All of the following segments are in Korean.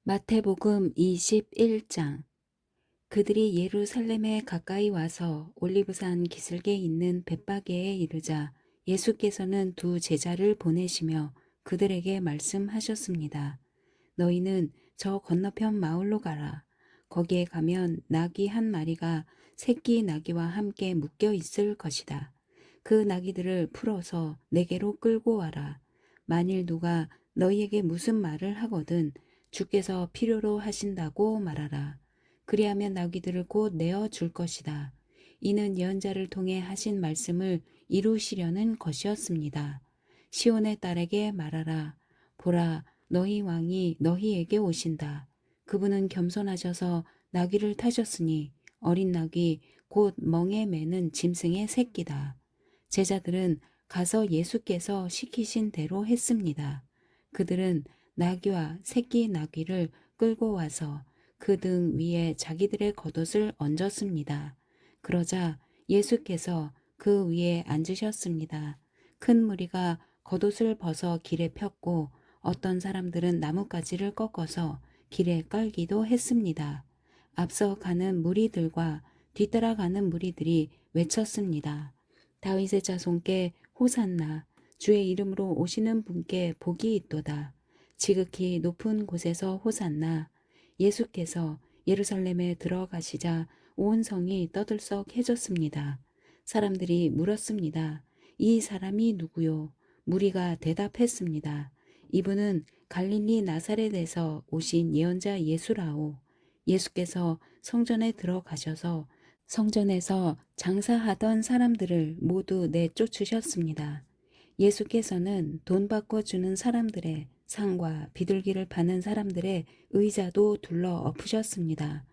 마태복음 21장. 그들이 예루살렘에 가까이 와서 올리브산 기슭에 있는 벳바게에 이르자 예수께서는 두 제자를 보내시며 그들에게 말씀하셨습니다. 너희는 저 건너편 마을로 가라. 거기에 가면 나귀 한 마리가 새끼 나귀와 함께 묶여 있을 것이다. 그 나귀들을 풀어서 내게로 끌고 와라. 만일 누가 너희에게 무슨 말을 하거든 주께서 필요로 하신다고 말하라. 그리하면 나귀들을 곧 내어 줄 것이다. 이는 예언자를 통해 하신 말씀을 이루시려는 것이었습니다. 시온의 딸에게 말하라. 보라, 너희 왕이 너희에게 오신다. 그분은 겸손하셔서 나귀를 타셨으니 어린 나귀 곧 멍에 매는 짐승의 새끼다. 제자들은 가서 예수께서 시키신 대로 했습니다. 그들은 나귀와 새끼 나귀를 끌고 와서 그 등 위에 자기들의 겉옷을 얹었습니다. 그러자 예수께서 그 위에 앉으셨습니다. 큰 무리가 겉옷을 벗어 길에 폈고 어떤 사람들은 나뭇가지를 꺾어서 길에 깔기도 했습니다. 앞서 가는 무리들과 뒤따라가는 무리들이 외쳤습니다. 다윗의 자손께 호산나, 주의 이름으로 오시는 분께 복이 있도다. 지극히 높은 곳에서 호산나. 예수께서 예루살렘에 들어가시자 온 성이 떠들썩해졌습니다. 사람들이 물었습니다. 이 사람이 누구요? 무리가 대답했습니다. 이분은 갈릴리 나사렛에서 오신 예언자 예수라오. 예수께서 성전에 들어가셔서 성전에서 장사하던 사람들을 모두 내쫓으셨습니다. 예수께서는 돈 바꿔 주는 사람들의 상과 비둘기를 파는 사람들의 의자도 둘러 엎으셨습니다.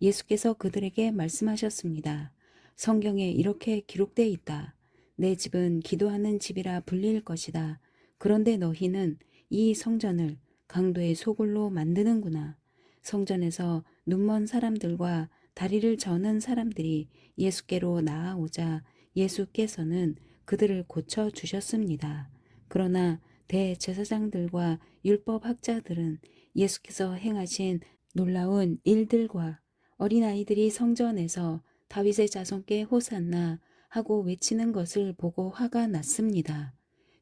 예수께서 그들에게 말씀하셨습니다. 성경에 이렇게 기록되어 있다. 내 집은 기도하는 집이라 불릴 것이다. 그런데 너희는 이 성전을 강도의 소굴로 만드는구나. 성전에서 눈먼 사람들과 다리를 저는 사람들이 예수께로 나아오자 예수께서는 그들을 고쳐 주셨습니다. 그러나 대제사장들과 율법학자들은 예수께서 행하신 놀라운 일들과 어린아이들이 성전에서 다윗의 자손께 호산나 하고 외치는 것을 보고 화가 났습니다.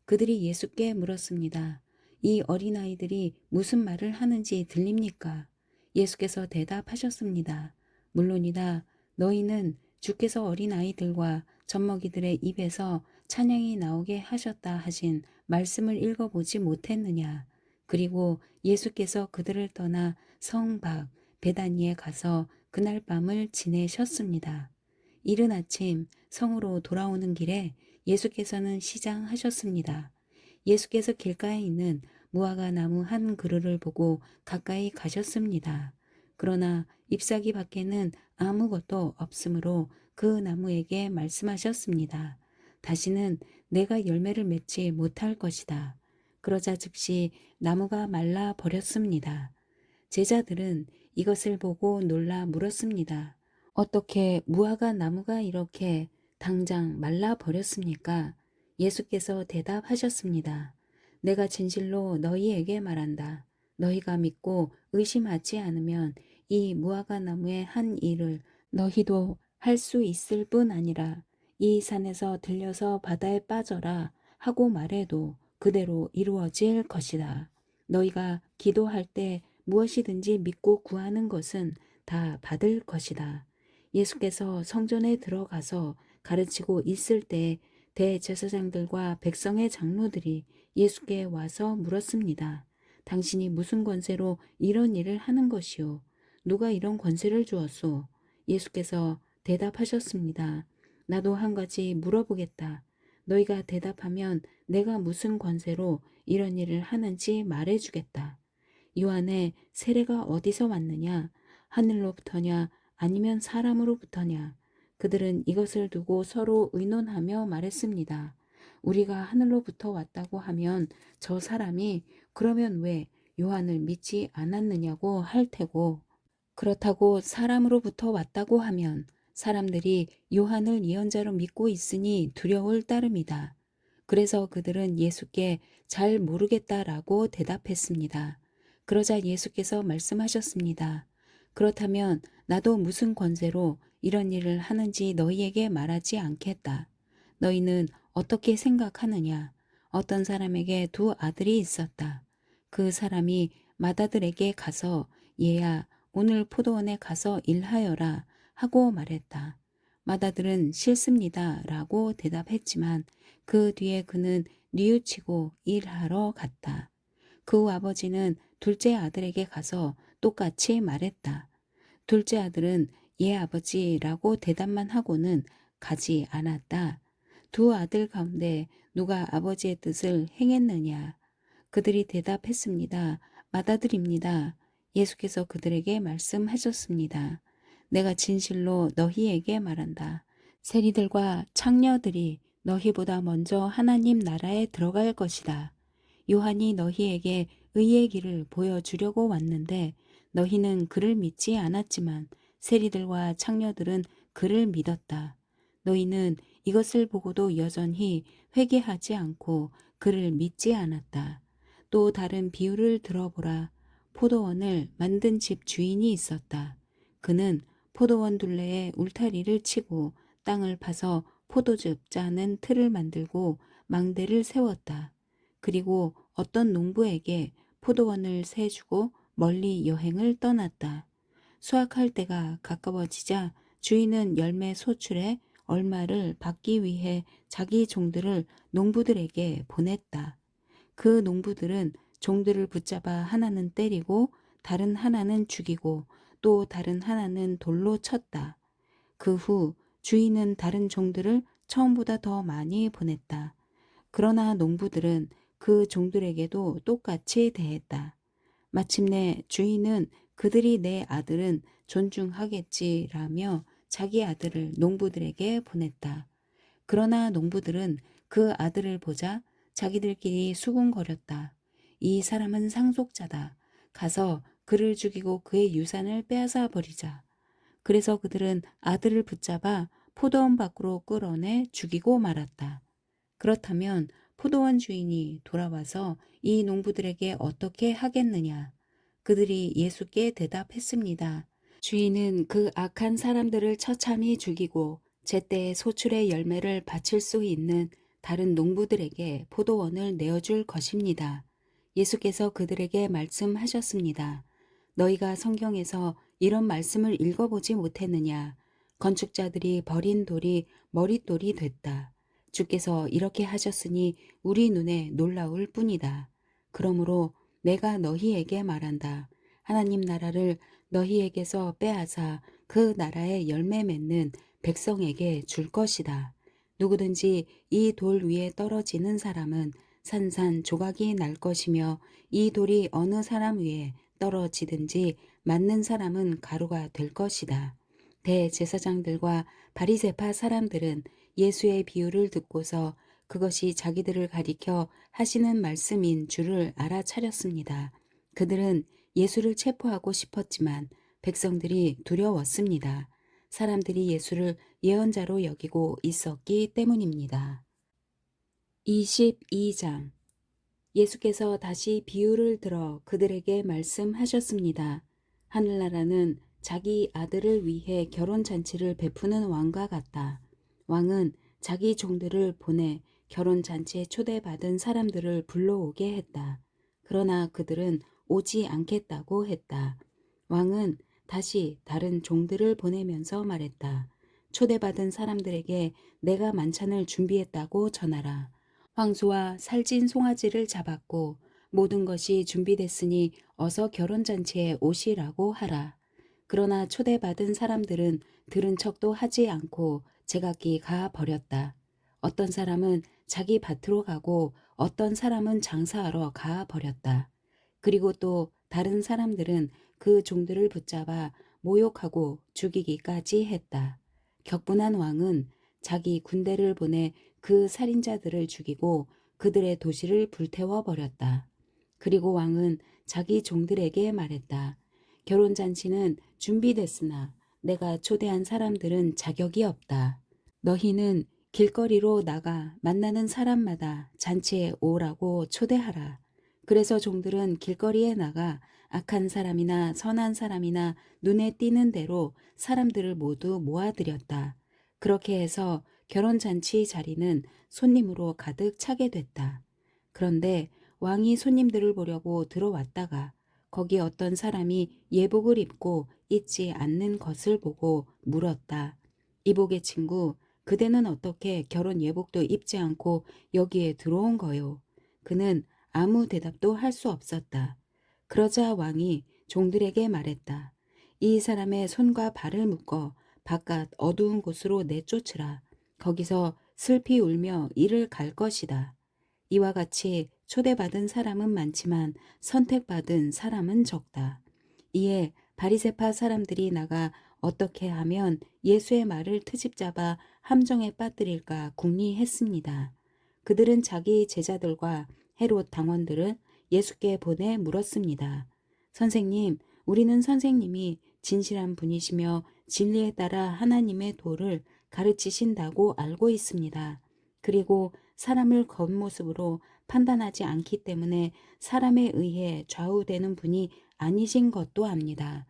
그들이 예수께 물었습니다. 이 어린아이들이 무슨 말을 하는지 들립니까? 예수께서 대답하셨습니다. 물론이다. 너희는 주께서 어린아이들과 젖먹이들의 입에서 찬양이 나오게 하셨다 하신 말씀을 읽어보지 못했느냐. 그리고 예수께서 그들을 떠나 성 밖 베다니에 가서 그날 밤을 지내셨습니다. 이른 아침 성으로 돌아오는 길에 예수께서는 시장하셨습니다. 예수께서 길가에 있는 무화과 나무 한 그루를 보고 가까이 가셨습니다. 그러나 잎사귀 밖에는 아무것도 없으므로 그 나무에게 말씀하셨습니다. 다시는 내가 열매를 맺지 못할 것이다. 그러자 즉시 나무가 말라 버렸습니다. 제자들은 이것을 보고 놀라 물었습니다. 어떻게 무화과 나무가 이렇게 당장 말라 버렸습니까? 예수께서 대답하셨습니다. 내가 진실로 너희에게 말한다. 너희가 믿고 의심하지 않으면 이 무화과 나무의 한 일을 너희도 할 수 있을 뿐 아니라 이 산에서 들려서 바다에 빠져라 하고 말해도 그대로 이루어질 것이다. 너희가 기도할 때 무엇이든지 믿고 구하는 것은 다 받을 것이다. 예수께서 성전에 들어가서 가르치고 있을 때 대제사장들과 백성의 장로들이 예수께 와서 물었습니다. 당신이 무슨 권세로 이런 일을 하는 것이오? 누가 이런 권세를 주었소? 예수께서 대답하셨습니다. 나도 한 가지 물어보겠다. 너희가 대답하면 내가 무슨 권세로 이런 일을 하는지 말해주겠다. 요한의 세례가 어디서 왔느냐? 하늘로부터냐? 아니면 사람으로부터냐? 그들은 이것을 두고 서로 의논하며 말했습니다. 우리가 하늘로부터 왔다고 하면 저 사람이 그러면 왜 요한을 믿지 않았느냐고 할 테고, 그렇다고 사람으로부터 왔다고 하면 사람들이 요한을 예언자로 믿고 있으니 두려울 따름이다. 그래서 그들은 예수께 잘 모르겠다라고 대답했습니다. 그러자 예수께서 말씀하셨습니다. 그렇다면 나도 무슨 권세로 이런 일을 하는지 너희에게 말하지 않겠다. 너희는 어떻게 생각하느냐? 어떤 사람에게 두 아들이 있었다. 그 사람이 맏아들에게 가서 얘야 오늘 포도원에 가서 일하여라 하고 말했다. 맏아들은 싫습니다 라고 대답했지만 그 뒤에 그는 뉘우치고 일하러 갔다. 그 후 아버지는 둘째 아들에게 가서 똑같이 말했다. 둘째 아들은 예 아버지라고 대답만 하고는 가지 않았다. 두 아들 가운데 누가 아버지의 뜻을 행했느냐? 그들이 대답했습니다. 맏아들입니다. 예수께서 그들에게 말씀하셨습니다. 내가 진실로 너희에게 말한다. 세리들과 창녀들이 너희보다 먼저 하나님 나라에 들어갈 것이다. 요한이 너희에게 의의 길을 보여주려고 왔는데 너희는 그를 믿지 않았지만 세리들과 창녀들은 그를 믿었다. 너희는 이것을 보고도 여전히 회개하지 않고 그를 믿지 않았다. 또 다른 비유를 들어보라. 포도원을 만든 집 주인이 있었다. 그는 포도원 둘레에 울타리를 치고 땅을 파서 포도즙 짜는 틀을 만들고 망대를 세웠다. 그리고 어떤 농부에게 포도원을 세주고 멀리 여행을 떠났다. 수확할 때가 가까워지자 주인은 열매 소출에 얼마를 받기 위해 자기 종들을 농부들에게 보냈다. 그 농부들은 종들을 붙잡아 하나는 때리고 다른 하나는 죽이고 또 다른 하나는 돌로 쳤다. 그 후 주인은 다른 종들을 처음보다 더 많이 보냈다. 그러나 농부들은 그 종들에게도 똑같이 대했다. 마침내 주인은 그들이 내 아들은 존중하겠지라며 자기 아들을 농부들에게 보냈다. 그러나 농부들은 그 아들을 보자 자기들끼리 수군거렸다. 이 사람은 상속자다. 가서 그를 죽이고 그의 유산을 빼앗아 버리자. 그래서 그들은 아들을 붙잡아 포도원 밖으로 끌어내 죽이고 말았다. 그렇다면 포도원 주인이 돌아와서 이 농부들에게 어떻게 하겠느냐? 그들이 예수께 대답했습니다. 주인은 그 악한 사람들을 처참히 죽이고 제때 소출의 열매를 바칠 수 있는 다른 농부들에게 포도원을 내어줄 것입니다. 예수께서 그들에게 말씀하셨습니다. 너희가 성경에서 이런 말씀을 읽어보지 못했느냐? 건축자들이 버린 돌이 머릿돌이 됐다. 주께서 이렇게 하셨으니 우리 눈에 놀라울 뿐이다. 그러므로 내가 너희에게 말한다. 하나님 나라를 너희에게서 빼앗아 그 나라의 열매 맺는 백성에게 줄 것이다. 누구든지 이 돌 위에 떨어지는 사람은 산산조각이 날 것이며 이 돌이 어느 사람 위에 떨어지든지 맞는 사람은 가루가 될 것이다. 대제사장들과 바리새파 사람들은 예수의 비유를 듣고서 그것이 자기들을 가리켜 하시는 말씀인 줄을 알아차렸습니다. 그들은 예수를 체포하고 싶었지만 백성들이 두려웠습니다. 사람들이 예수를 예언자로 여기고 있었기 때문입니다. 22장 예수께서 다시 비유를 들어 그들에게 말씀하셨습니다. 하늘나라는 자기 아들을 위해 결혼잔치를 베푸는 왕과 같다. 왕은 자기 종들을 보내 결혼잔치에 초대받은 사람들을 불러오게 했다. 그러나 그들은 오지 않겠다고 했다. 왕은 다시 다른 종들을 보내면서 말했다. 초대받은 사람들에게 내가 만찬을 준비했다고 전하라. 황소와 살찐 송아지를 잡았고 모든 것이 준비됐으니 어서 결혼잔치에 오시라고 하라. 그러나 초대받은 사람들은 들은 척도 하지 않고 제각기 가 버렸다. 어떤 사람은 자기 밭으로 가고 어떤 사람은 장사하러 가 버렸다. 그리고 또 다른 사람들은 그 종들을 붙잡아 모욕하고 죽이기까지 했다. 격분한 왕은 자기 군대를 보내 그 살인자들을 죽이고 그들의 도시를 불태워 버렸다. 그리고 왕은 자기 종들에게 말했다. 결혼잔치는 준비됐으나 내가 초대한 사람들은 자격이 없다. 너희는 길거리로 나가 만나는 사람마다 잔치에 오라고 초대하라. 그래서 종들은 길거리에 나가 악한 사람이나 선한 사람이나 눈에 띄는 대로 사람들을 모두 모아들였다. 그렇게 해서 결혼잔치 자리는 손님으로 가득 차게 됐다. 그런데 왕이 손님들을 보려고 들어왔다가 거기 어떤 사람이 예복을 입고 있지 않는 것을 보고 물었다. 이복의 친구, 그대는 어떻게 결혼 예복도 입지 않고 여기에 들어온 거요? 그는 아무 대답도 할 수 없었다. 그러자 왕이 종들에게 말했다. 이 사람의 손과 발을 묶어 바깥 어두운 곳으로 내쫓으라. 거기서 슬피 울며 이를 갈 것이다. 이와 같이 초대받은 사람은 많지만 선택받은 사람은 적다. 이에 바리새파 사람들이 나가 어떻게 하면 예수의 말을 트집잡아 함정에 빠뜨릴까 궁리했습니다. 그들은 자기 제자들과 헤롯 당원들을 예수께 보내 물었습니다. 선생님, 우리는 선생님이 진실한 분이시며 진리에 따라 하나님의 도를 가르치신다고 알고 있습니다. 그리고 사람을 겉모습으로 판단하지 않기 때문에 사람에 의해 좌우되는 분이 아니신 것도 압니다.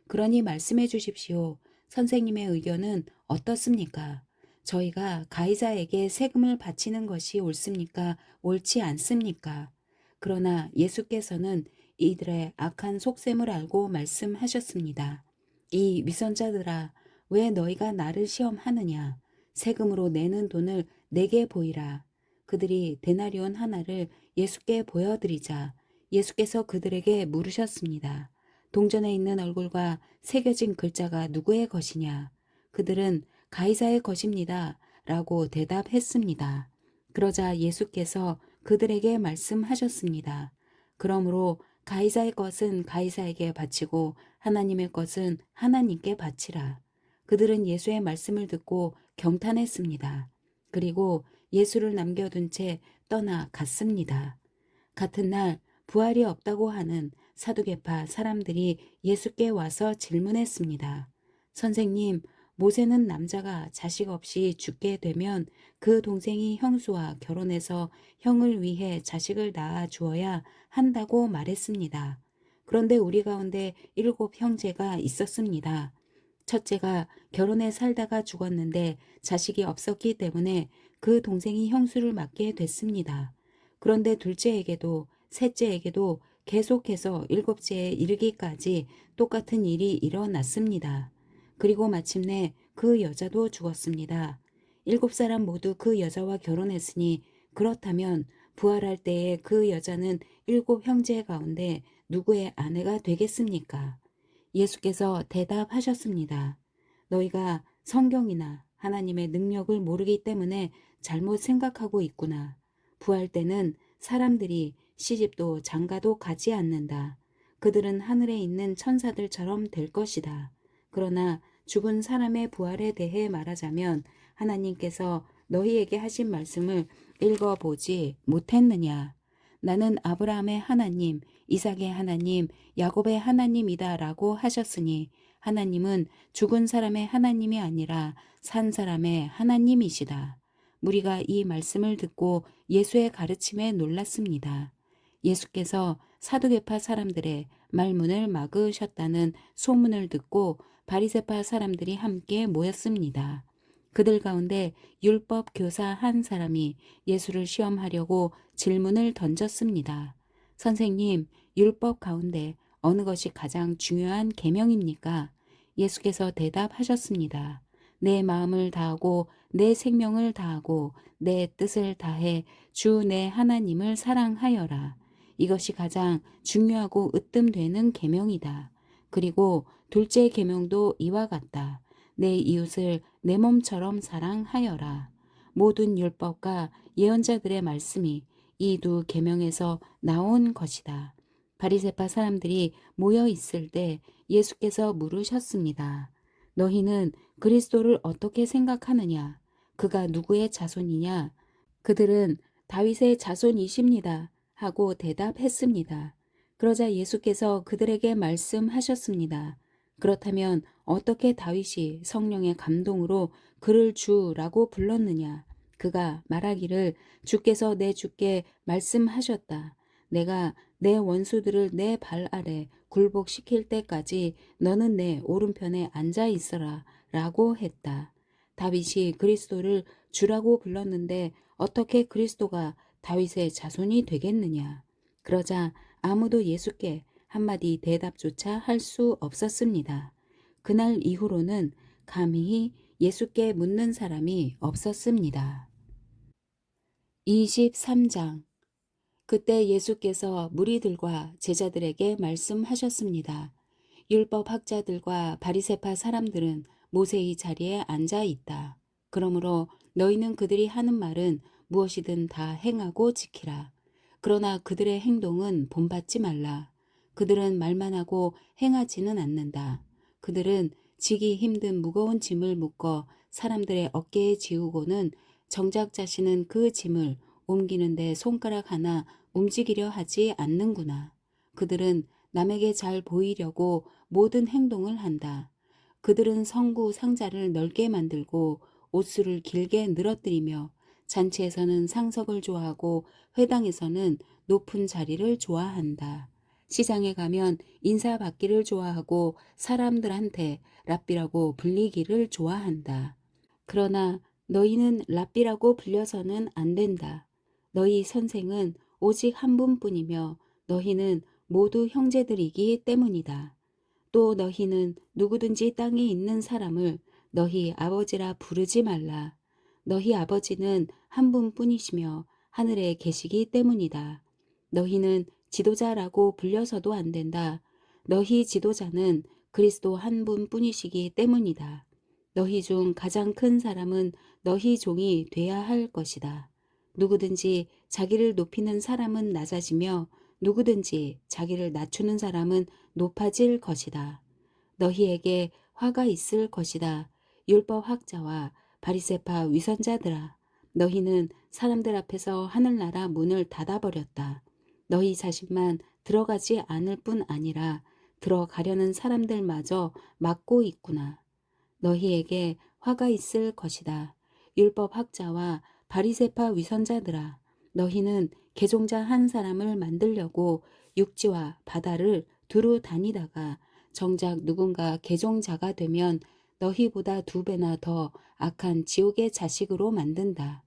그러니 말씀해 주십시오. 선생님의 의견은 어떻습니까? 저희가 가이사에게 세금을 바치는 것이 옳습니까? 옳지 않습니까? 그러나 예수께서는 이들의 악한 속셈을 알고 말씀하셨습니다. 이 위선자들아, 왜 너희가 나를 시험하느냐? 세금으로 내는 돈을 내게 보이라. 그들이 데나리온 하나를 예수께 보여드리자 예수께서 그들에게 물으셨습니다. 동전에 있는 얼굴과 새겨진 글자가 누구의 것이냐? 그들은 가이사의 것입니다. 라고 대답했습니다. 그러자 예수께서 그들에게 말씀하셨습니다. 그러므로 가이사의 것은 가이사에게 바치고 하나님의 것은 하나님께 바치라. 그들은 예수의 말씀을 듣고 경탄했습니다. 그리고 예수를 남겨둔 채 떠나갔습니다. 같은 날 부활이 없다고 하는 사두개파 사람들이 예수께 와서 질문했습니다. 선생님, 모세는 남자가 자식 없이 죽게 되면 그 동생이 형수와 결혼해서 형을 위해 자식을 낳아 주어야 한다고 말했습니다. 그런데 우리 가운데 7 형제가 있었습니다. 첫째가 결혼해 살다가 죽었는데 자식이 없었기 때문에 그 동생이 형수를 맡게 됐습니다. 그런데 둘째에게도 셋째에게도 계속해서 7째에 이르기까지 똑같은 일이 일어났습니다. 그리고 마침내 그 여자도 죽었습니다. 7사람 모두 그 여자와 결혼했으니 그렇다면 부활할 때에 그 여자는 7 형제 가운데 누구의 아내가 되겠습니까? 예수께서 대답하셨습니다. 너희가 성경이나 하나님의 능력을 모르기 때문에 잘못 생각하고 있구나. 부활 때는 사람들이 시집도 장가도 가지 않는다. 그들은 하늘에 있는 천사들처럼 될 것이다. 그러나 죽은 사람의 부활에 대해 말하자면 하나님께서 너희에게 하신 말씀을 읽어보지 못했느냐. 나는 아브라함의 하나님, 이삭의 하나님, 야곱의 하나님이다 라고 하셨으니 하나님은 죽은 사람의 하나님이 아니라 산 사람의 하나님이시다. 무리가 이 말씀을 듣고 예수의 가르침에 놀랐습니다. 예수께서 사두개파 사람들의 말문을 막으셨다는 소문을 듣고 바리새파 사람들이 함께 모였습니다. 그들 가운데 율법 교사 한 사람이 예수를 시험하려고 질문을 던졌습니다. 선생님, 율법 가운데 어느 것이 가장 중요한 계명입니까? 예수께서 대답하셨습니다. 내 마음을 다하고 내 생명을 다하고 내 뜻을 다해 주 내 하나님을 사랑하여라. 이것이 가장 중요하고 으뜸되는 계명이다. 그리고 둘째 계명도 이와 같다. 내 이웃을 내 몸처럼 사랑하여라. 모든 율법과 예언자들의 말씀이 이 두 계명에서 나온 것이다. 바리새파 사람들이 모여 있을 때 예수께서 물으셨습니다. 너희는 그리스도를 어떻게 생각하느냐? 그가 누구의 자손이냐? 그들은 다윗의 자손이십니다. 하고 대답했습니다. 그러자 예수께서 그들에게 말씀하셨습니다. 그렇다면 어떻게 다윗이 성령의 감동으로 그를 주라고 불렀느냐? 그가 말하기를 주께서 내 주께 말씀하셨다. 내가 내 원수들을 내 발 아래 굴복시킬 때까지 너는 내 오른편에 앉아 있어라 라고 했다. 다윗이 그리스도를 주라고 불렀는데 어떻게 그리스도가 다윗의 자손이 되겠느냐. 그러자 아무도 예수께 한마디 대답조차 할 수 없었습니다. 그날 이후로는 감히 예수께 묻는 사람이 없었습니다. 23장. 그때 예수께서 무리들과 제자들에게 말씀하셨습니다. 율법 학자들과 바리새파 사람들은 모세의 자리에 앉아 있다. 그러므로 너희는 그들이 하는 말은 무엇이든 다 행하고 지키라. 그러나 그들의 행동은 본받지 말라. 그들은 말만 하고 행하지는 않는다. 그들은 지기 힘든 무거운 짐을 묶어 사람들의 어깨에 지우고는 정작 자신은 그 짐을 옮기는데 손가락 하나 움직이려 하지 않는구나. 그들은 남에게 잘 보이려고 모든 행동을 한다. 그들은 성구 상자를 넓게 만들고 옷수를 길게 늘어뜨리며 잔치에서는 상석을 좋아하고 회당에서는 높은 자리를 좋아한다. 시장에 가면 인사받기를 좋아하고 사람들한테 랍비라고 불리기를 좋아한다. 그러나 너희는 랍비라고 불려서는 안 된다. 너희 선생은 오직 한 분뿐이며 너희는 모두 형제들이기 때문이다. 또 너희는 누구든지 땅에 있는 사람을 너희 아버지라 부르지 말라. 너희 아버지는 한 분뿐이시며 하늘에 계시기 때문이다. 너희는 지도자라고 불려서도 안 된다. 너희 지도자는 그리스도 한 분뿐이시기 때문이다. 너희 중 가장 큰 사람은 너희 종이 돼야 할 것이다. 누구든지 자기를 높이는 사람은 낮아지며 누구든지 자기를 낮추는 사람은 높아질 것이다. 너희에게 화가 있을 것이다. 율법 학자와 바리새파 위선자들아, 너희는 사람들 앞에서 하늘나라 문을 닫아버렸다. 너희 자신만 들어가지 않을 뿐 아니라 들어가려는 사람들마저 막고 있구나. 너희에게 화가 있을 것이다. 율법 학자와 바리새파 위선자들아, 너희는 개종자 한 사람을 만들려고 육지와 바다를 두루 다니다가 정작 누군가 개종자가 되면 너희보다 2배나 더 악한 지옥의 자식으로 만든다.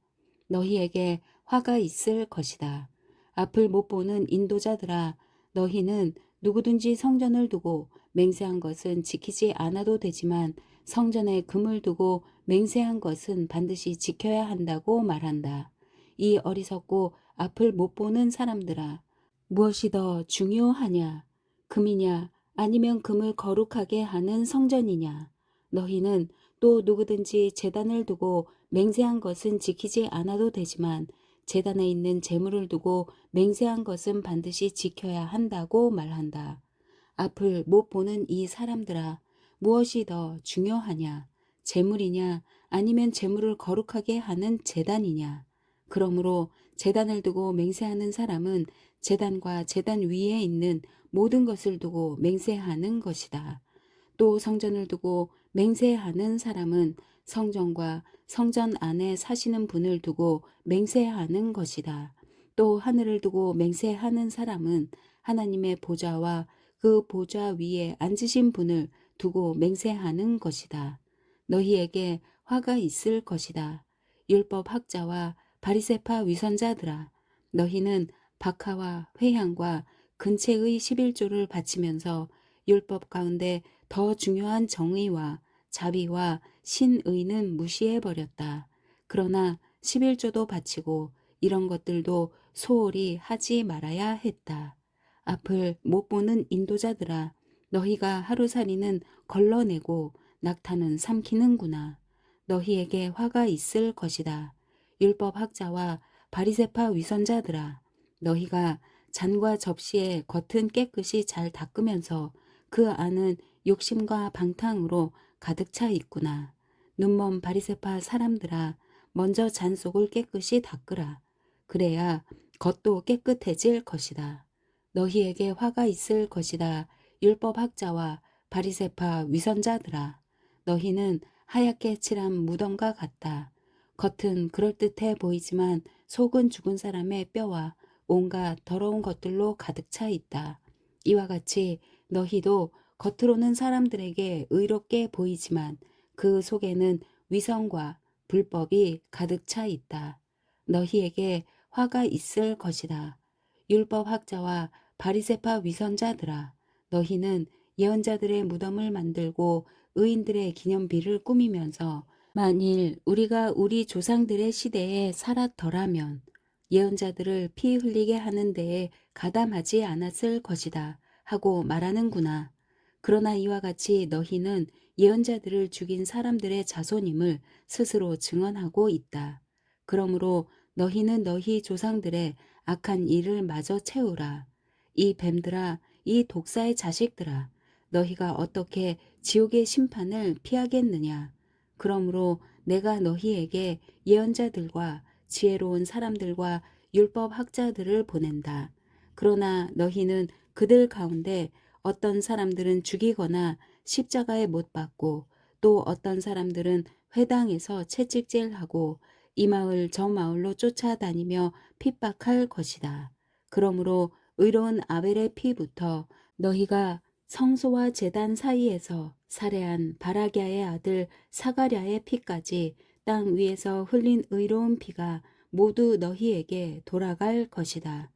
너희에게 화가 있을 것이다. 앞을 못 보는 인도자들아, 너희는 누구든지 성전을 두고 맹세한 것은 지키지 않아도 되지만 성전에 금을 두고 맹세한 것은 반드시 지켜야 한다고 말한다. 이 어리석고 앞을 못 보는 사람들아, 무엇이 더 중요하냐? 금이냐 아니면 금을 거룩하게 하는 성전이냐? 너희는 또 누구든지 제단을 두고 맹세한 것은 지키지 않아도 되지만 제단에 있는 제물을 두고 맹세한 것은 반드시 지켜야 한다고 말한다. 앞을 못 보는 이 사람들아, 무엇이 더 중요하냐? 제물이냐 아니면 제물을 거룩하게 하는 제단이냐? 그러므로 제단을 두고 맹세하는 사람은 제단과 제단 위에 있는 모든 것을 두고 맹세하는 것이다. 또 성전을 두고 맹세하는 사람은 성전과 성전 안에 사시는 분을 두고 맹세하는 것이다. 또 하늘을 두고 맹세하는 사람은 하나님의 보좌와 그 보좌 위에 앉으신 분을 두고 맹세하는 것이다. 너희에게 화가 있을 것이다. 율법 학자와 바리새파 위선자들아, 너희는 박하와 회향과 근체의 11조를 바치면서 율법 가운데 더 중요한 정의와 자비와 신의는 무시해버렸다. 그러나 11조도 바치고 이런 것들도 소홀히 하지 말아야 했다. 앞을 못 보는 인도자들아, 너희가 하루살이는 걸러내고 낙타는 삼키는구나. 너희에게 화가 있을 것이다. 율법 학자와 바리새파 위선자들아, 너희가 잔과 접시의 겉은 깨끗이 잘 닦으면서 그 안은 욕심과 방탕으로 가득 차 있구나. 눈먼 바리새파 사람들아, 먼저 잔 속을 깨끗이 닦으라. 그래야 겉도 깨끗해질 것이다. 너희에게 화가 있을 것이다. 율법 학자와 바리새파 위선자들아, 너희는 하얗게 칠한 무덤과 같다. 겉은 그럴듯해 보이지만 속은 죽은 사람의 뼈와 온갖 더러운 것들로 가득 차 있다. 이와 같이 너희도 겉으로는 사람들에게 의롭게 보이지만 그 속에는 위선과 불법이 가득 차 있다. 너희에게 화가 있을 것이다. 율법학자와 바리새파 위선자들아, 너희는 예언자들의 무덤을 만들고 의인들의 기념비를 꾸미면서 만일 우리가 우리 조상들의 시대에 살았더라면 예언자들을 피 흘리게 하는 데에 가담하지 않았을 것이다 하고 말하는구나. 그러나 이와 같이 너희는 예언자들을 죽인 사람들의 자손임을 스스로 증언하고 있다. 그러므로 너희는 너희 조상들의 악한 일을 마저 채우라. 이 뱀들아, 이 독사의 자식들아, 너희가 어떻게 지옥의 심판을 피하겠느냐. 그러므로 내가 너희에게 예언자들과 지혜로운 사람들과 율법 학자들을 보낸다. 그러나 너희는 그들 가운데 어떤 사람들은 죽이거나 십자가에 못 박고 또 어떤 사람들은 회당에서 채찍질하고 이 마을 저 마을로 쫓아다니며 핍박할 것이다. 그러므로 의로운 아벨의 피부터 너희가 성소와 제단 사이에서 살해한 바라기아의 아들 사가랴의 피까지 땅 위에서 흘린 의로운 피가 모두 너희에게 돌아갈 것이다.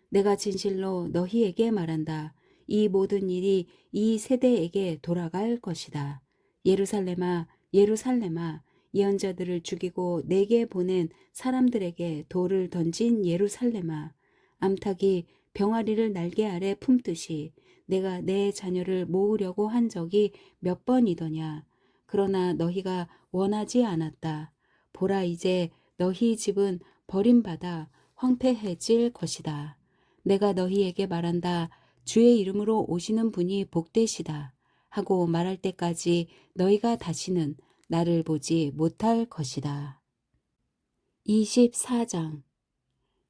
내가 진실로 너희에게 말한다. 이 모든 일이 이 세대에게 돌아갈 것이다. 예루살렘아, 예루살렘아, 예언자들을 죽이고 내게 보낸 사람들에게 돌을 던진 예루살렘아, 암탉이 병아리를 날개 아래 품듯이 내가 내 자녀를 모으려고 한 적이 몇 번이더냐. 그러나 너희가 원하지 않았다. 보라, 이제 너희 집은 버림받아 황폐해질 것이다. 내가 너희에게 말한다. 주의 이름으로 오시는 분이 복되시다 하고 말할 때까지 너희가 다시는 나를 보지 못할 것이다. 24장.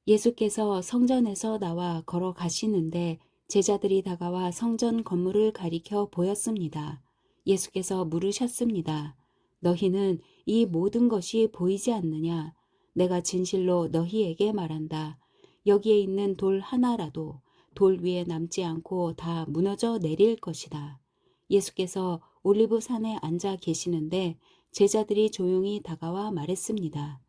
예수께서 성전에서 나와 걸어가시는데 제자들이 다가와 성전 건물을 가리켜 보였습니다. 예수께서 물으셨습니다. 너희는 이 모든 것이 보이지 않느냐? 내가 진실로 너희에게 말한다. 여기에 있는 돌 하나라도 돌 위에 남지 않고 다 무너져 내릴 것이다. 예수께서 올리브 산에 앉아 계시는데 제자들이 조용히 다가와 말했습니다.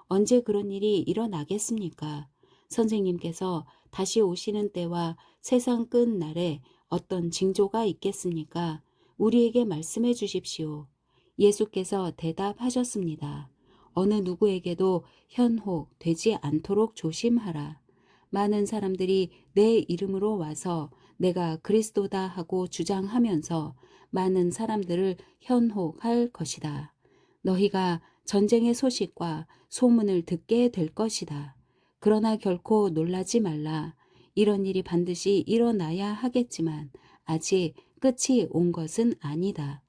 언제 그런 일이 일어나겠습니까? 선생님께서 다시 오시는 때와 세상 끝날에 어떤 징조가 있겠습니까? 우리에게 말씀해 주십시오. 예수께서 대답하셨습니다. 어느 누구에게도 현혹되지 않도록 조심하라. 많은 사람들이 내 이름으로 와서 내가 그리스도다 하고 주장하면서 많은 사람들을 현혹할 것이다. 너희가 전쟁의 소식과 소문을 듣게 될 것이다. 그러나 결코 놀라지 말라. 이런 일이 반드시 일어나야 하겠지만 아직 끝이 온 것은 아니다.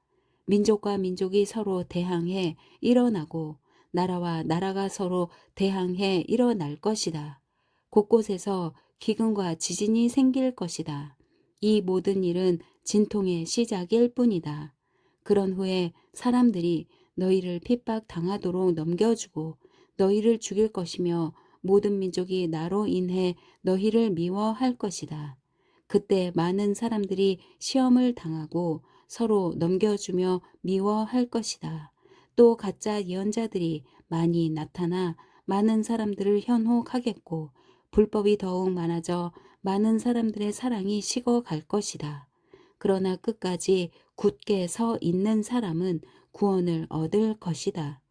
민족과 민족이 서로 대항해 일어나고 나라와 나라가 서로 대항해 일어날 것이다. 곳곳에서 기근과 지진이 생길 것이다. 이 모든 일은 진통의 시작일 뿐이다. 그런 후에 사람들이 너희를 핍박당하도록 넘겨주고 너희를 죽일 것이며 모든 민족이 나로 인해 너희를 미워할 것이다. 그때 많은 사람들이 시험을 당하고 서로 넘겨주며 미워할 것이다. 또 가짜 예언자들이 많이 나타나 많은 사람들을 현혹하겠고 불법이 더욱 많아져 많은 사람들의 사랑이 식어갈 것이다. 그러나 끝까지 굳게 서 있는 사람은 구원을 얻을 것이다.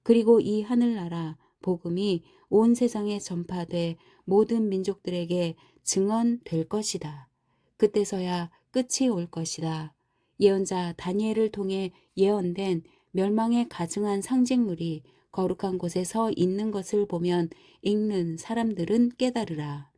그리고 이 하늘나라 복음이 온 세상에 전파돼 모든 민족들에게 증언될 것이다. 그때서야 끝이 올 것이다. 예언자 다니엘을 통해 예언된 멸망에 가증한 상징물이 거룩한 곳에 서 있는 것을 보면 읽는 사람들은 깨달으라.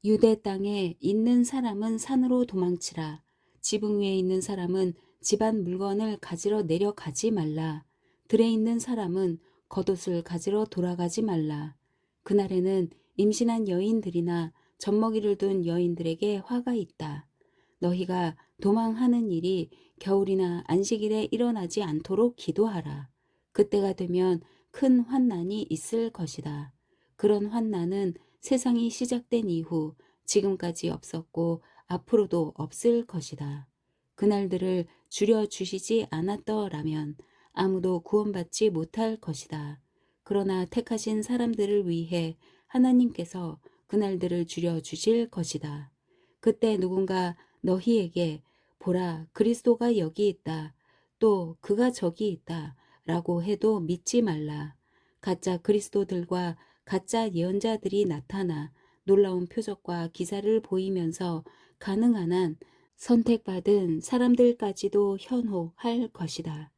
유대 땅에 있는 사람은 산으로 도망치라. 지붕 위에 있는 사람은 집안 물건을 가지러 내려가지 말라. 들에 있는 사람은 겉옷을 가지러 돌아가지 말라. 그날에는 임신한 여인들이나 젖먹이를 둔 여인들에게 화가 있다. 너희가 도망하는 일이 겨울이나 안식일에 일어나지 않도록 기도하라. 그때가 되면 큰 환난이 있을 것이다. 그런 환난은 세상이 시작된 이후 지금까지 없었고 앞으로도 없을 것이다. 그날들을 줄여주시지 않았더라면 아무도 구원받지 못할 것이다. 그러나 택하신 사람들을 위해 하나님께서 그날들을 줄여주실 것이다. 그때 누군가 너희에게 보라, 그리스도가 여기 있다. 또 그가 저기 있다. 라고 해도 믿지 말라. 가짜 그리스도들과 가짜 예언자들이 나타나 놀라운 표적과 기사를 보이면서 가능한 한 선택받은 사람들까지도 현혹할 것이다.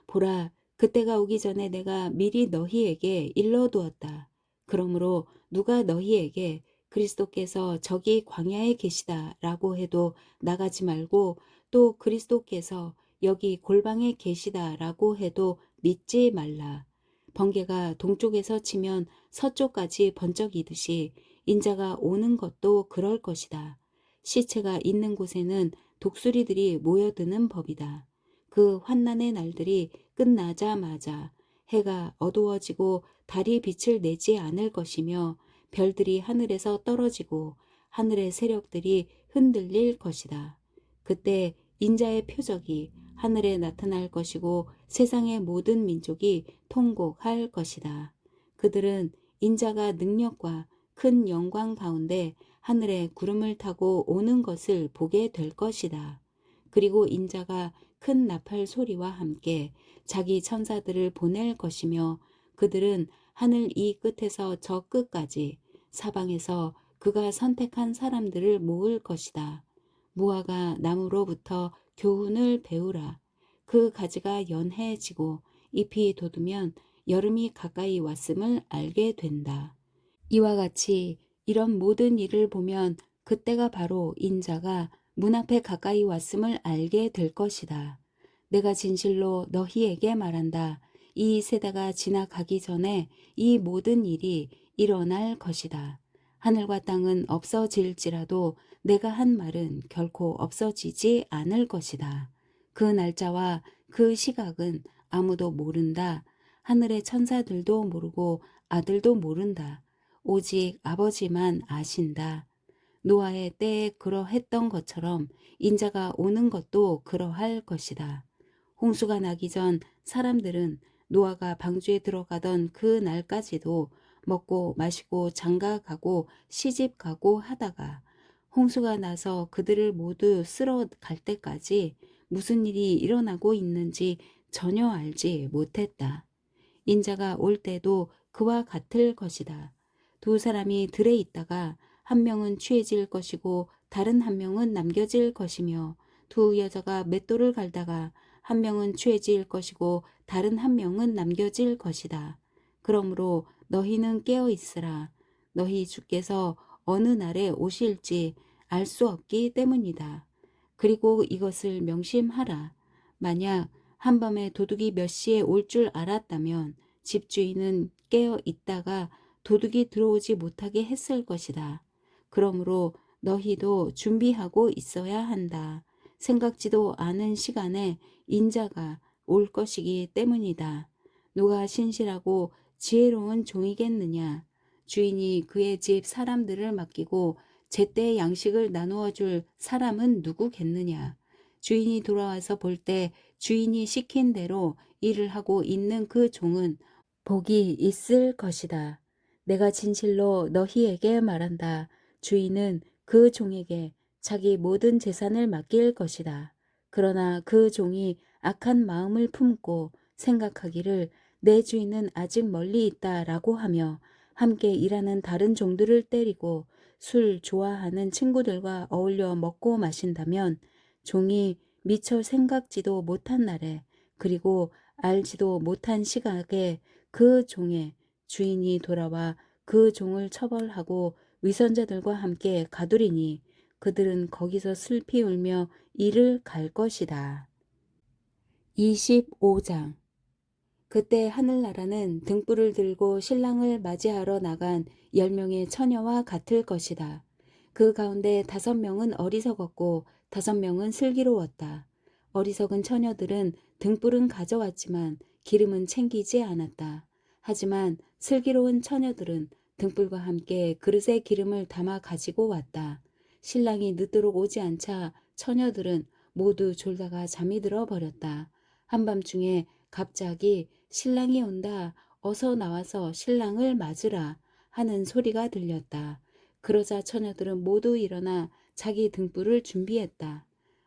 보라, 그때가 오기 전에 내가 미리 너희에게 일러두었다. 그러므로 누가 너희에게 그리스도께서 저기 광야에 계시다 라고 해도 나가지 말고, 또 그리스도께서 여기 골방에 계시다 라고 해도 믿지 말라. 번개가 동쪽에서 치면 서쪽까지 번쩍이듯이 인자가 오는 것도 그럴 것이다. 시체가 있는 곳에는 독수리들이 모여드는 법이다. 그 환난의 날들이 끝나자마자 해가 어두워지고 달이 빛을 내지 않을 것이며 별들이 하늘에서 떨어지고 하늘의 세력들이 흔들릴 것이다. 그때 인자의 표적이 하늘에 나타날 것이고 세상의 모든 민족이 통곡할 것이다. 그들은 인자가 능력과 큰 영광 가운데 하늘에 구름을 타고 오는 것을 보게 될 것이다. 그리고 인자가 큰 나팔 소리와 함께 자기 천사들을 보낼 것이며 그들은 하늘 이 끝에서 저 끝까지 사방에서 그가 선택한 사람들을 모을 것이다. 무화과 나무로부터 교훈을 배우라. 그 가지가 연해지고 잎이 돋으면 여름이 가까이 왔음을 알게 된다. 이와 같이 이런 모든 일을 보면 그때가 바로 인자가 문 앞에 가까이 왔음을 알게 될 것이다. 내가 진실로 너희에게 말한다. 이 세대가 지나가기 전에 이 모든 일이 일어날 것이다. 하늘과 땅은 없어질지라도 내가 한 말은 결코 없어지지 않을 것이다. 그 날짜와 그 시각은 아무도 모른다. 하늘의 천사들도 모르고 아들도 모른다. 오직 아버지만 아신다. 노아의 때에 그러했던 것처럼 인자가 오는 것도 그러할 것이다. 홍수가 나기 전 사람들은 노아가 방주에 들어가던 그 날까지도 먹고 마시고 장가가고 시집가고 하다가 홍수가 나서 그들을 모두 쓸어 갈 때까지 무슨 일이 일어나고 있는지 전혀 알지 못했다. 인자가 올 때도 그와 같을 것이다. 두 사람이 들에 있다가 한 명은 취해질 것이고 다른 한 명은 남겨질 것이며, 두 여자가 맷돌을 갈다가 한 명은 취해질 것이고 다른 한 명은 남겨질 것이다. 그러므로 너희는 깨어 있으라. 너희 주께서 어느 날에 오실지 알 수 없기 때문이다. 그리고 이것을 명심하라. 만약 한밤에 도둑이 몇 시에 올 줄 알았다면 집주인은 깨어 있다가 도둑이 들어오지 못하게 했을 것이다. 그러므로 너희도 준비하고 있어야 한다. 생각지도 않은 시간에 인자가 올 것이기 때문이다. 누가 신실하고 지혜로운 종이겠느냐? 주인이 그의 집 사람들을 맡기고 제때 양식을 나누어 줄 사람은 누구겠느냐? 주인이 돌아와서 볼 때 주인이 시킨 대로 일을 하고 있는 그 종은 복이 있을 것이다. 내가 진실로 너희에게 말한다. 주인은 그 종에게 자기 모든 재산을 맡길 것이다. 그러나 그 종이 악한 마음을 품고 생각하기를 내 주인은 아직 멀리 있다라고 하며 함께 일하는 다른 종들을 때리고 술 좋아하는 친구들과 어울려 먹고 마신다면 종이 미처 생각지도 못한 날에, 그리고 알지도 못한 시각에 그 종의 주인이 돌아와 그 종을 처벌하고 위선자들과 함께 가두리니 그들은 거기서 슬피 울며 이를 갈 것이다. 25장. 그때 하늘나라는 등불을 들고 신랑을 맞이하러 나간 10명의 처녀와 같을 것이다. 그 가운데 5명은 어리석었고 5명은 슬기로웠다. 어리석은 처녀들은 등불은 가져왔지만 기름은 챙기지 않았다. 하지만 슬기로운 처녀들은 등불과 함께 그릇에 기름을 담아 가지고 왔다. 신랑이 늦도록 오지 않자 처녀들은 모두 졸다가 잠이 들어 버렸다. 한밤중에 갑자기 신랑이 온다. 어서 나와서 신랑을 맞으라 하는 소리가 들렸다. 그러자 처녀들은 모두 일어나 자기 등불을 준비했다.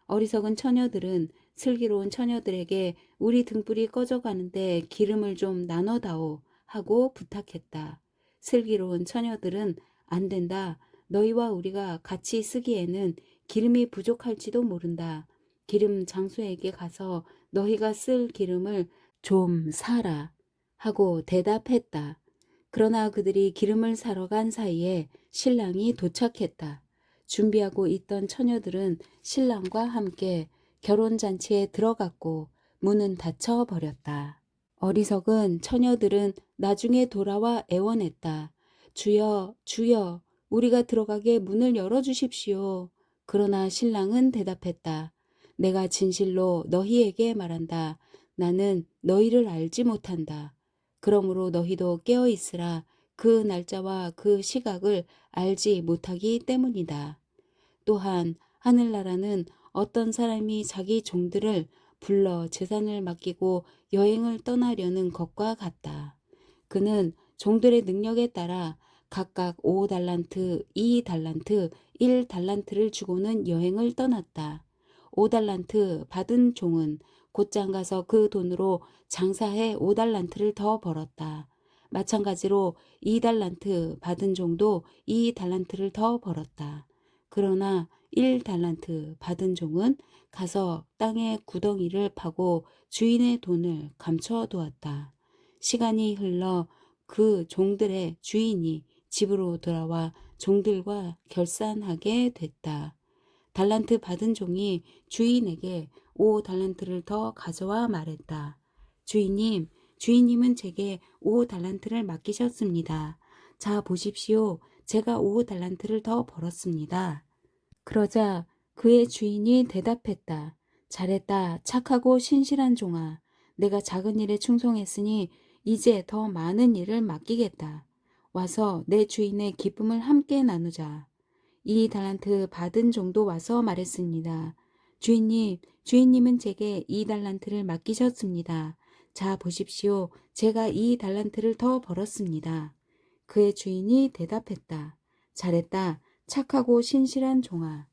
어리석은 처녀들은 슬기로운 처녀들에게 우리 등불이 꺼져가는데 기름을 좀 나눠다오 하고 부탁했다. 슬기로운 처녀들은 안 된다. 너희와 우리가 같이 쓰기에는 기름이 부족할지도 모른다. 기름 장수에게 가서 너희가 쓸 기름을 좀 사라 하고 대답했다. 그러나 그들이 기름을 사러 간 사이에 신랑이 도착했다. 준비하고 있던 처녀들은 신랑과 함께 결혼잔치에 들어갔고 문은 닫혀 버렸다. 어리석은 처녀들은 나중에 돌아와 애원했다. 주여, 주여, 우리가 들어가게 문을 열어주십시오. 그러나 신랑은 대답했다. 내가 진실로 너희에게 말한다. 나는 너희를 알지 못한다. 그러므로 너희도 깨어 있으라. 그 날짜와 그 시각을 알지 못하기 때문이다. 또한 하늘나라는 어떤 사람이 자기 종들을 불러 재산을 맡기고 여행을 떠나려는 것과 같다. 그는 종들의 능력에 따라 각각 5달란트, 2달란트, 1달란트를 주고는 여행을 떠났다. 5달란트 받은 종은 곧장 가서 그 돈으로 장사해 5달란트를 더 벌었다. 마찬가지로 2달란트 받은 종도 2달란트를 더 벌었다. 그러나 1달란트 받은 종은 가서 땅의 구덩이를 파고 주인의 돈을 감춰두었다. 시간이 흘러 그 종들의 주인이 집으로 돌아와 종들과 결산하게 됐다. 달란트 받은 종이 주인에게 5달란트를 더 가져와 말했다. 주인님, 주인님은 제게 5달란트를 맡기셨습니다. 자, 보십시오. 제가 5달란트를 더 벌었습니다. 그러자 그의 주인이 대답했다. 잘했다. 착하고 신실한 종아. 내가 작은 일에 충성했으니 이제 더 많은 일을 맡기겠다. 와서 내 주인의 기쁨을 함께 나누자. 2달란트 받은 종도 와서 말했습니다. 주인님, 주인님은 제게 2달란트를 맡기셨습니다. 자, 보십시오. 제가 2달란트를 더 벌었습니다. 그의 주인이 대답했다. 잘했다. 착하고 신실한 종아.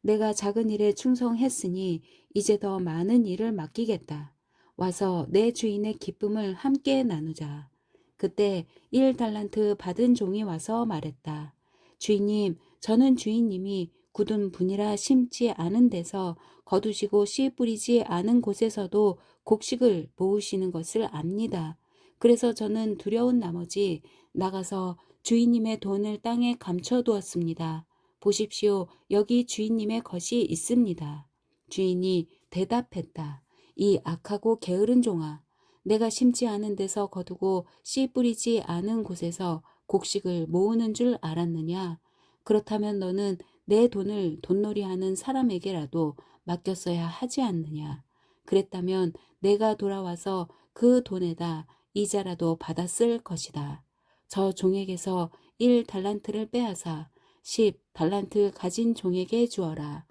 내가 작은 일에 충성했으니 이제 더 많은 일을 맡기겠다. 와서 내 주인의 기쁨을 함께 나누자. 그때 1달란트 받은 종이 와서 말했다. 주인님, 저는 주인님이 굳은 분이라 심지 않은 데서 거두시고 씨 뿌리지 않은 곳에서도 곡식을 모으시는 것을 압니다. 그래서 저는 두려운 나머지 나가서 주인님의 돈을 땅에 감춰두었습니다. 보십시오. 여기 주인님의 것이 있습니다. 주인이 대답했다. 이 악하고 게으른 종아. 내가 심지 않은 데서 거두고 씨 뿌리지 않은 곳에서 곡식을 모으는 줄 알았느냐? 그렇다면 너는 내 돈을 돈놀이하는 사람에게라도 맡겼어야 하지 않느냐? 그랬다면 내가 돌아와서 그 돈에다 이자라도 받았을 것이다. 저 종에게서 1달란트를 빼앗아 10달란트 가진 종에게 주어라.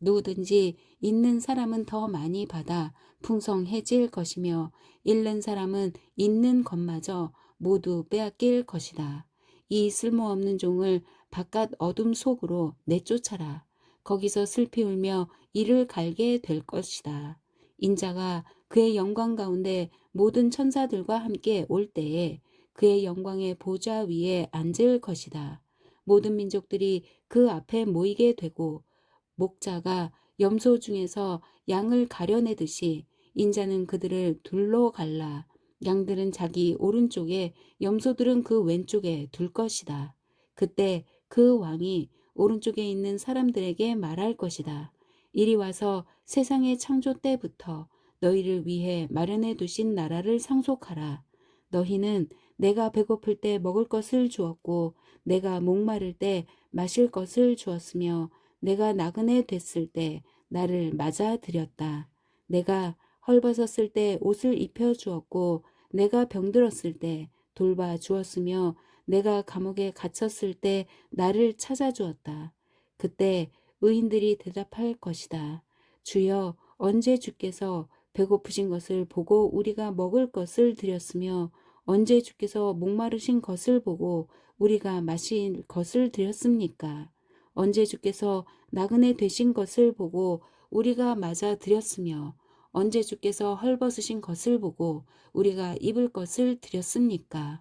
누구든지 있는 사람은 더 많이 받아 풍성해질 것이며 잃는 사람은 있는 것마저 모두 빼앗길 것이다. 이 쓸모없는 종을 바깥 어둠 속으로 내쫓아라. 거기서 슬피 울며 이를 갈게 될 것이다. 인자가 그의 영광 가운데 모든 천사들과 함께 올 때에 그의 영광의 보좌 위에 앉을 것이다. 모든 민족들이 그 앞에 모이게 되고 목자가 염소 중에서 양을 가려내듯이 인자는 그들을 둘러 갈라. 양들은 자기 오른쪽에 염소들은 그 왼쪽에 둘 것이다. 그때 그 왕이 오른쪽에 있는 사람들에게 말할 것이다. 이리 와서 세상의 창조 때부터 너희를 위해 마련해 두신 나라를 상속하라. 너희는 내가 배고플 때 먹을 것을 주었고 내가 목마를 때 마실 것을 주었으며 내가 나그네 됐을 때 나를 맞아들였다. 내가 헐벗었을 때 옷을 입혀 주었고 내가 병들었을 때 돌봐 주었으며 내가 감옥에 갇혔을 때 나를 찾아주었다. 그때 의인들이 대답할 것이다. 주여, 언제 주께서 배고프신 것을 보고 우리가 먹을 것을 드렸으며 언제 주께서 목마르신 것을 보고 우리가 마실 것을 드렸습니까? 언제 주께서 나그네 되신 것을 보고 우리가 맞아 드렸으며 언제 주께서 헐벗으신 것을 보고 우리가 입을 것을 드렸습니까?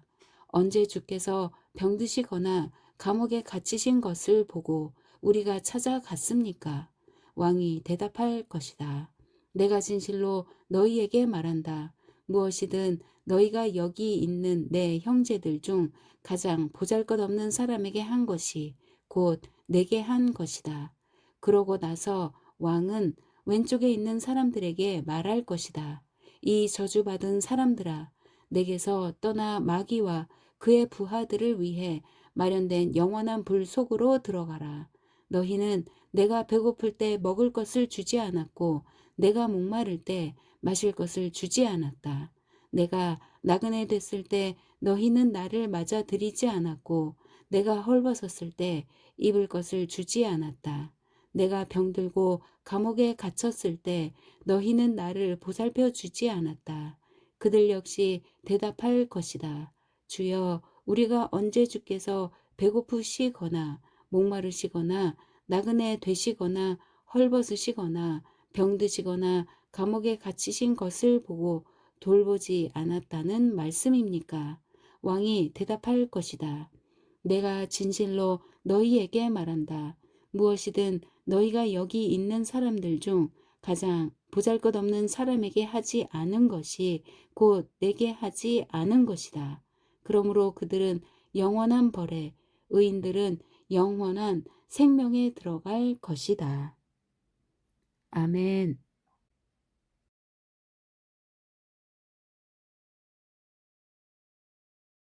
언제 주께서 병드시거나 감옥에 갇히신 것을 보고 우리가 찾아갔습니까? 왕이 대답할 것이다. 내가 진실로 너희에게 말한다. 무엇이든 너희가 여기 있는 내 형제들 중 가장 보잘것없는 사람에게 한 것이 곧 내게 한 것이다. 그러고 나서 왕은 왼쪽에 있는 사람들에게 말할 것이다. 이 저주받은 사람들아, 내게서 떠나 마귀와 그의 부하들을 위해 마련된 영원한 불 속으로 들어가라. 너희는 내가 배고플 때 먹을 것을 주지 않았고 내가 목마를 때 마실 것을 주지 않았다. 내가 나그네 됐을 때 너희는 나를 맞아들이지 않았고 내가 헐벗었을 때 입을 것을 주지 않았다. 내가 병들고 감옥에 갇혔을 때 너희는 나를 보살펴 주지 않았다. 그들 역시 대답할 것이다. 주여, 우리가 언제 주께서 배고프시거나 목마르시거나 나그네 되시거나 헐벗으시거나 병드시거나 감옥에 갇히신 것을 보고 돌보지 않았다는 말씀입니까? 왕이 대답할 것이다. 내가 진실로 너희에게 말한다. 무엇이든 너희가 여기 있는 사람들 중 가장 보잘것없는 사람에게 하지 않은 것이 곧 내게 하지 않은 것이다. 그러므로 그들은 영원한 벌에, 의인들은 영원한 생명에 들어갈 것이다. 아멘.